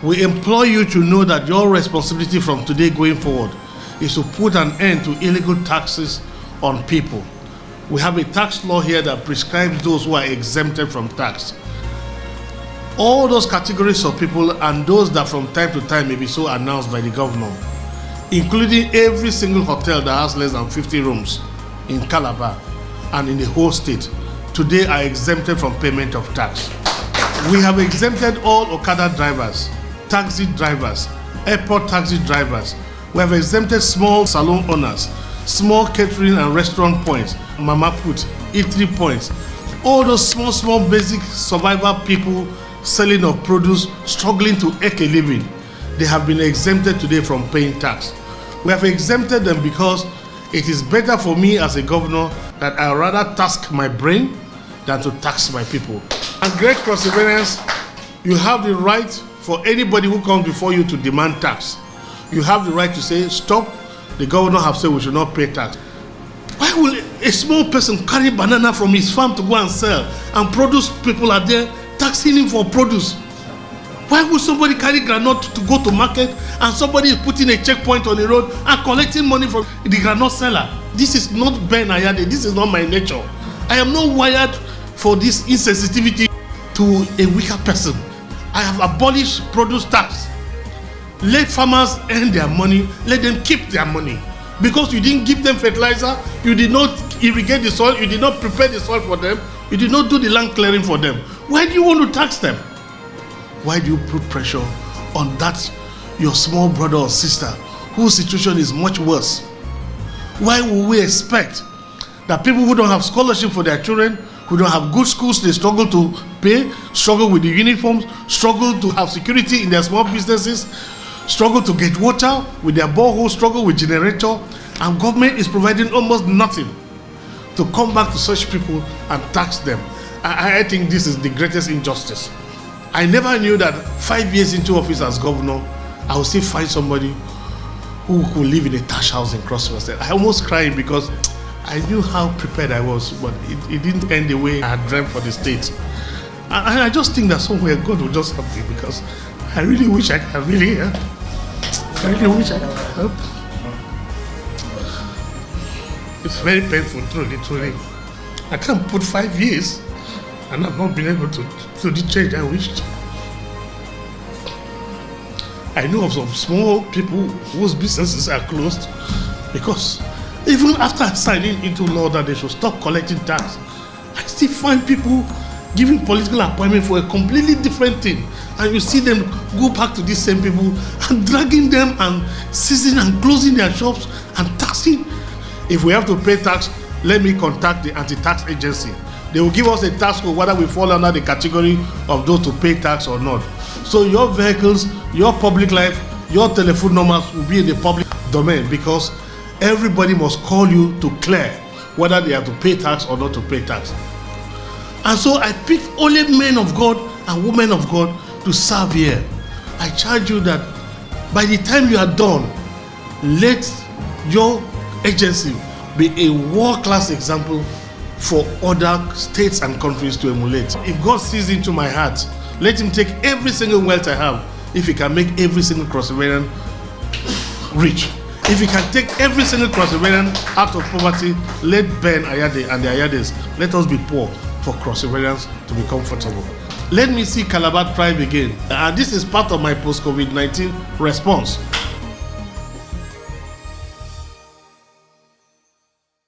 We implore you to know that your responsibility from today going forward is to put an end to illegal taxes on people. We have a tax law here that prescribes those who are exempted from tax. All those categories of people and those that from time to time may be so announced by the governor, including every single hotel that has less than 50 rooms in Calabar and in the whole state, today are exempted from payment of tax. We have exempted all Okada drivers, taxi drivers, airport taxi drivers. We have exempted small salon owners, small catering and restaurant points, mama put, eatery points, all those small basic survival people selling of produce, struggling to make a living. They have been exempted today from paying tax. We have exempted them because it is better for me as a governor that I rather tax my brain than to tax my people. And Great Cross Riverians, you have the right for anybody who comes before you to demand tax. You have the right to say, stop, the governor have said we should not pay tax. Why will a small person carry banana from his farm to go and sell, and produce people are there taxing him for produce? Why would somebody carry groundnut to go to market and somebody is putting a checkpoint on the road and collecting money from the groundnut seller? This is not Ben Ayade, this is not my nature. I am not wired for this insensitivity to a weaker person. I have abolished produce tax. Let farmers earn their money, let them keep their money. Because you didn't give them fertilizer, you did not irrigate the soil, you did not prepare the soil for them, you did not do the land clearing for them. Why do you want to tax them? Why do you put pressure on that your small brother or sister whose situation is much worse? Why will we expect that people who don't have scholarship for their children, who don't have good schools, they struggle to pay, struggle with the uniforms, struggle to have security in their small businesses, struggle to get water with their borehole, struggle with generator, and government is providing almost nothing to come back to such people and tax them? I think this is the greatest injustice. I never knew that 5 years into office as governor, I would still find somebody who could live in a thatch house in Cross River. I almost cried because I knew how prepared I was, but it didn't end the way I had dreamt for the state. And I just think that somewhere God will just help me, because I really wish I could really wish I could help. It's very painful, truly. I can't put 5 years and I've not been able to do the change I wished. I know of some small people whose businesses are closed because even after signing into law that they should stop collecting tax, I still find people giving political appointment for a completely different thing. And you see them go back to these same people and dragging them and seizing and closing their shops and taxing. If we have to pay tax, let me contact the anti-tax agency. They will give us a tax code whether we fall under the category of those to pay tax or not. So your vehicles, your public life, your telephone numbers will be in the public domain, because everybody must call you to clear whether they have to pay tax or not to pay tax. And so I pick only men of God and women of God to serve here. I charge you that by the time you are done, let your agency be a world-class example for other states and countries to emulate. If God sees into my heart, let him take every single wealth I have. If he can make every single Cross Riverian rich, if he can take every single Cross Riverian out of poverty, let Ben Ayade and the Ayades, let us be poor for Cross Riverians to be comfortable. Let me see Calabar thrive again. And this is part of my post-COVID-19 response.